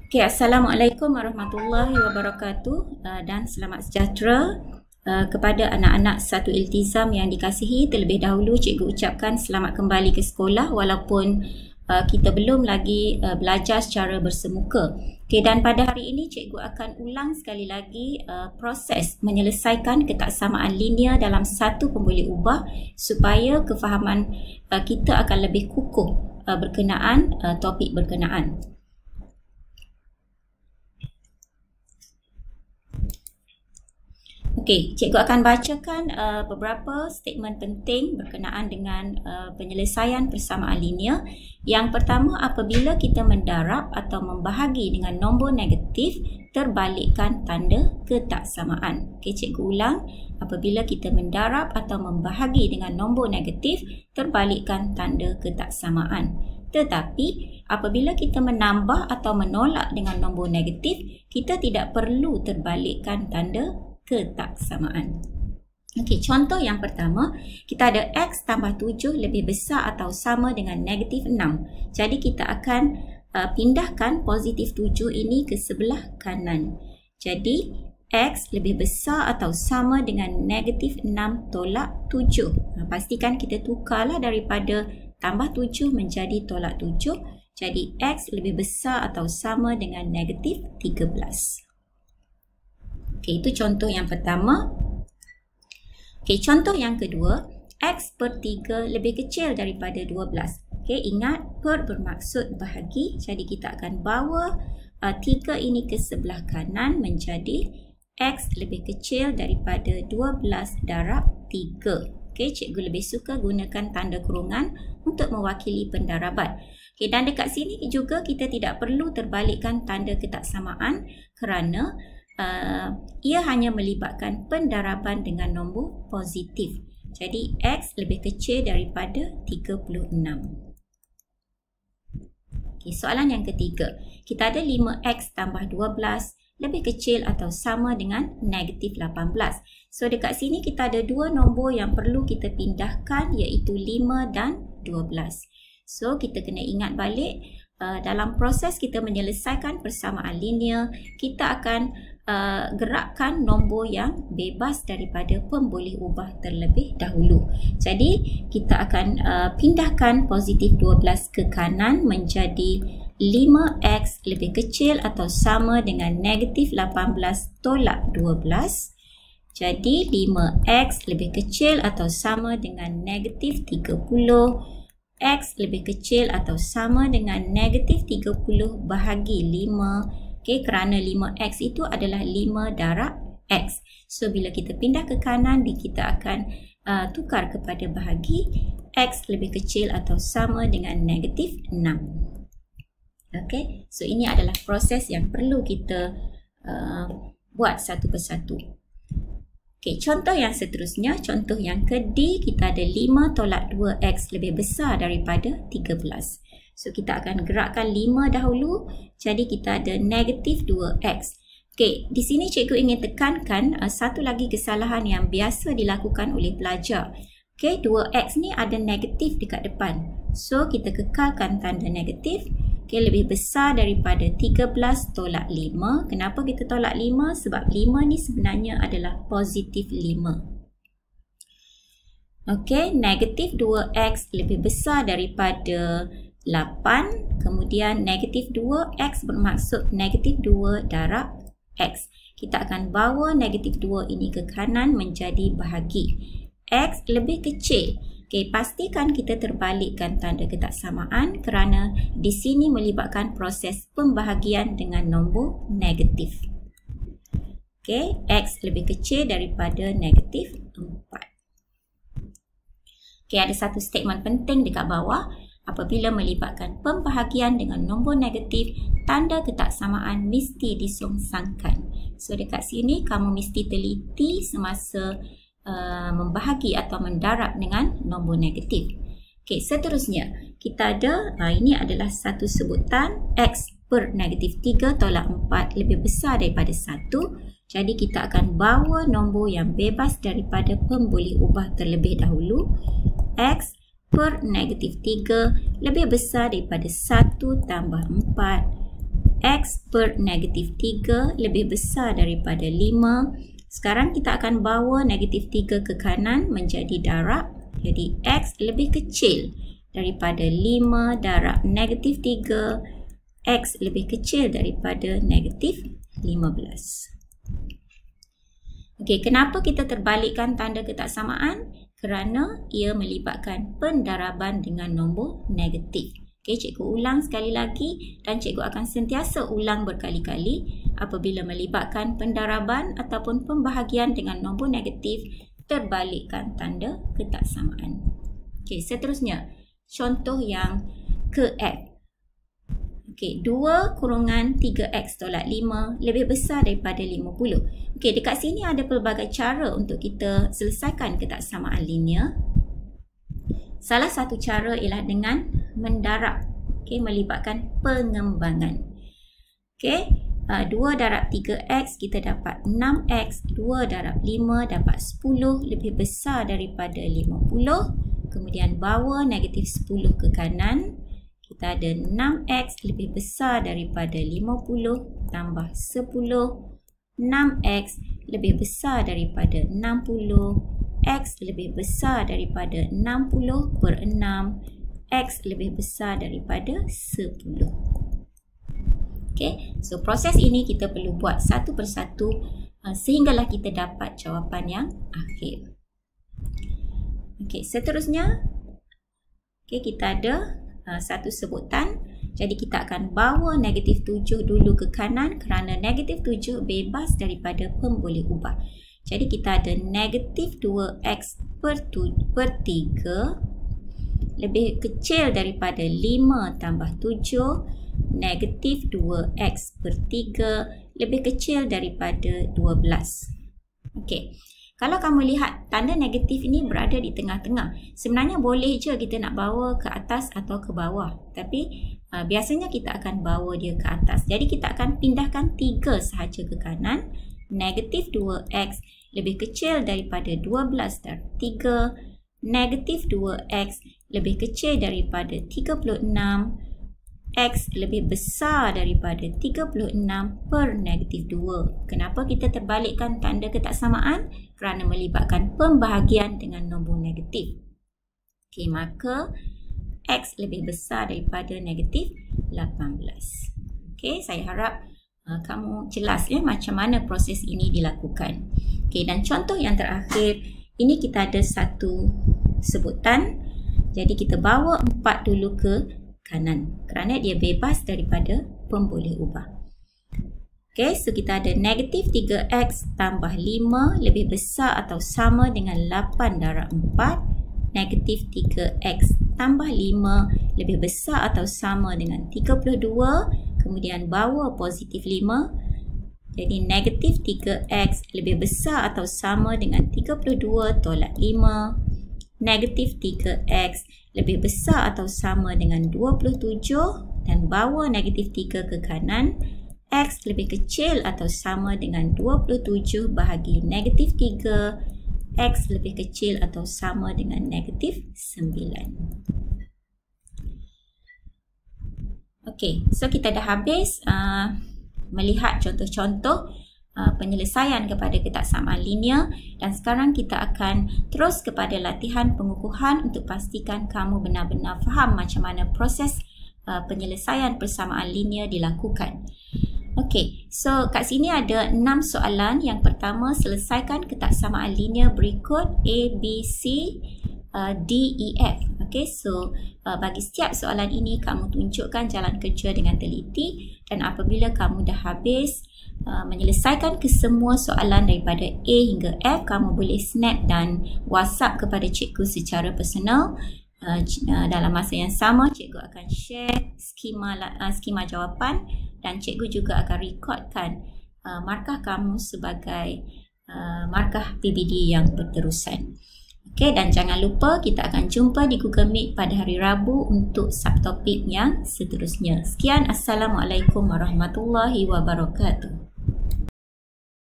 Okay, Assalamualaikum warahmatullahi wabarakatuh dan selamat sejahtera kepada anak-anak satu iltizam yang dikasihi. Terlebih dahulu cikgu ucapkan selamat kembali ke sekolah walaupun kita belum lagi belajar secara bersemuka. Okay, dan pada hari ini cikgu akan ulang sekali lagi proses menyelesaikan ketaksamaan linear dalam satu pemboleh ubah supaya kefahaman kita akan lebih kukuh berkenaan topik berkenaan. Okey, cikgu akan bacakan beberapa statement penting berkenaan dengan penyelesaian persamaan linear. Yang pertama, apabila kita mendarab atau membahagi dengan nombor negatif, terbalikkan tanda ketaksamaan. Okey, cikgu ulang. Apabila kita mendarab atau membahagi dengan nombor negatif, terbalikkan tanda ketaksamaan. Tetapi, apabila kita menambah atau menolak dengan nombor negatif, kita tidak perlu terbalikkan tanda ketaksamaan. Okey, contoh yang pertama, kita ada X tambah 7 lebih besar atau sama dengan negatif 6. Jadi kita akan pindahkan positif 7 ini ke sebelah kanan. Jadi X lebih besar atau sama dengan negatif 6 tolak 7. Pastikan kita tukarlah daripada tambah 7 menjadi tolak 7. Jadi X lebih besar atau sama dengan negatif 13. Okey, itu contoh yang pertama. Okey, contoh yang kedua, X per 3 lebih kecil daripada 12. Okey, ingat per bermaksud bahagi. Jadi kita akan bawa 3 ini ke sebelah kanan menjadi X lebih kecil daripada 12 darab 3. Okey, cikgu lebih suka gunakan tanda kurungan untuk mewakili pendaraban. Okey, dan dekat sini juga kita tidak perlu terbalikkan tanda ketaksamaan kerana ia hanya melibatkan pendaraban dengan nombor positif. Jadi X lebih kecil daripada 36. Okay, soalan yang ketiga. Kita ada 5X tambah 12 lebih kecil atau sama dengan negatif 18. So dekat sini kita ada dua nombor yang perlu kita pindahkan, iaitu 5 dan 12. So kita kena ingat balik, dalam proses kita menyelesaikan persamaan linear, kita akan gerakkan nombor yang bebas daripada pemboleh ubah terlebih dahulu. Jadi kita akan pindahkan positif 12 ke kanan menjadi 5X lebih kecil atau sama dengan negatif 18 tolak 12. Jadi 5X lebih kecil atau sama dengan negatif 30. X lebih kecil atau sama dengan negatif 30 bahagi 5. Okay, kerana 5X itu adalah 5 darab X. So, bila kita pindah ke kanan, kita akan tukar kepada bahagi X lebih kecil atau sama dengan negatif 6. Okay, so ini adalah proses yang perlu kita buat satu persatu. Okay, contoh yang seterusnya, contoh yang ke D, kita ada 5 tolak 2X lebih besar daripada 13. So, kita akan gerakkan 5 dahulu. Jadi, kita ada negatif 2X. Okey, di sini cikgu ingin tekankan satu lagi kesalahan yang biasa dilakukan oleh pelajar. Okey, 2X ni ada negatif dekat depan. So, kita kekalkan tanda negatif. Okey, lebih besar daripada 13 tolak 5. Kenapa kita tolak 5? Sebab 5 ni sebenarnya adalah positif 5. Okey, negatif 2X lebih besar daripada 8, kemudian negatif 2X bermaksud negatif 2 darab X. Kita akan bawa negatif 2 ini ke kanan menjadi bahagi X lebih kecil. Okay, pastikan kita terbalikkan tanda ketaksamaan kerana di sini melibatkan proses pembahagian dengan nombor negatif. Okay, X lebih kecil daripada negatif 4. Okay, ada satu statement penting dekat bawah. Apabila melibatkan pembahagian dengan nombor negatif, tanda ketaksamaan mesti disongsangkan. So, dekat sini kamu mesti teliti semasa membahagi atau mendarab dengan nombor negatif. Okey, seterusnya, kita ada, ini adalah satu sebutan X per negatif 3 tolak 4 lebih besar daripada 1. Jadi, kita akan bawa nombor yang bebas daripada pemboleh ubah terlebih dahulu. X per negatif 3 lebih besar daripada 1 tambah 4 X per negatif 3 lebih besar daripada 5. Sekarang kita akan bawa negatif 3 ke kanan menjadi darab. Jadi X lebih kecil daripada 5 darab negatif 3. X lebih kecil daripada negatif 15. Okey, kenapa kita terbalikkan tanda ketaksamaan? Kerana ia melibatkan pendaraban dengan nombor negatif. Okey, cikgu ulang sekali lagi dan cikgu akan sentiasa ulang berkali-kali apabila melibatkan pendaraban ataupun pembahagian dengan nombor negatif, terbalikkan tanda ketaksamaan. Okey, seterusnya contoh yang ke F. Okey, 2 kurungan 3x tolak 5 lebih besar daripada 50. Okey, dekat sini ada pelbagai cara untuk kita selesaikan ketaksamaan linear. Salah satu cara ialah dengan mendarab. Okey, melibatkan pengembangan. Okey, 2 darab 3x kita dapat 6x, 2 darab 5 dapat 10 lebih besar daripada 50. Kemudian bawa negatif 10 ke kanan. Kita ada 6x lebih besar daripada 50 tambah 10. 6x lebih besar daripada 60. X lebih besar daripada 60 per 6. X lebih besar daripada 10. Okay, so proses ini kita perlu buat satu persatu sehinggalah kita dapat jawapan yang akhir. Okay, seterusnya kita ada satu sebutan. Jadi kita akan bawa negatif 7 dulu ke kanan kerana negatif 7 bebas daripada pemboleh ubah. Jadi kita ada negatif 2x per 3 lebih kecil daripada 5 tambah 7. Negatif 2x per 3 lebih kecil daripada 12. Okey. Kalau kamu lihat tanda negatif ini berada di tengah-tengah. Sebenarnya boleh je kita nak bawa ke atas atau ke bawah. Tapi biasanya kita akan bawa dia ke atas. Jadi kita akan pindahkan 3 sahaja ke kanan. Negatif 2x lebih kecil daripada 12 darab 3. Negatif 2x lebih kecil daripada 36. X lebih besar daripada 36 per negatif 2. Kenapa kita terbalikkan tanda ketaksamaan? Kerana melibatkan pembahagian dengan nombor negatif. Okey, maka X lebih besar daripada negatif 18. Okey, saya harap kamu jelas ya macam mana proses ini dilakukan. Okey, dan contoh yang terakhir, ini kita ada satu sebutan. Jadi kita bawa 4 dulu ke kanan kerana dia bebas daripada pemboleh ubah. Okey, so kita ada negatif 3x tambah 5 lebih besar atau sama dengan 8 darab 4. Negatif 3x tambah 5 lebih besar atau sama dengan 32. Kemudian bawa positif 5. Jadi negatif 3x lebih besar atau sama dengan 32 tolak 5. Negatif 3x lebih besar atau sama dengan 27 dan bawa negatif 3 ke kanan. X lebih kecil atau sama dengan 27 bahagi negatif 3. X lebih kecil atau sama dengan negatif 9. Okey, so kita dah habis melihat contoh-contoh penyelesaian kepada ketaksamaan linear dan sekarang kita akan terus kepada latihan pengukuhan untuk pastikan kamu benar-benar faham macam mana proses penyelesaian persamaan linear dilakukan. Okey, so kat sini ada 6 soalan. Yang pertama, selesaikan ketaksamaan linear berikut A, B, C, D, E, F. Okey, so bagi setiap soalan ini kamu tunjukkan jalan kerja dengan teliti dan apabila kamu dah habis menyelesaikan kesemua soalan daripada A hingga F, kamu boleh snap dan WhatsApp kepada cikgu secara personal. Dalam masa yang sama, cikgu akan share skema jawapan dan cikgu juga akan rekodkan markah kamu sebagai markah PBD yang berterusan. Okey, dan jangan lupa kita akan jumpa di Google Meet pada hari Rabu untuk subtopik yang seterusnya. Sekian, Assalamualaikum warahmatullahi wabarakatuh.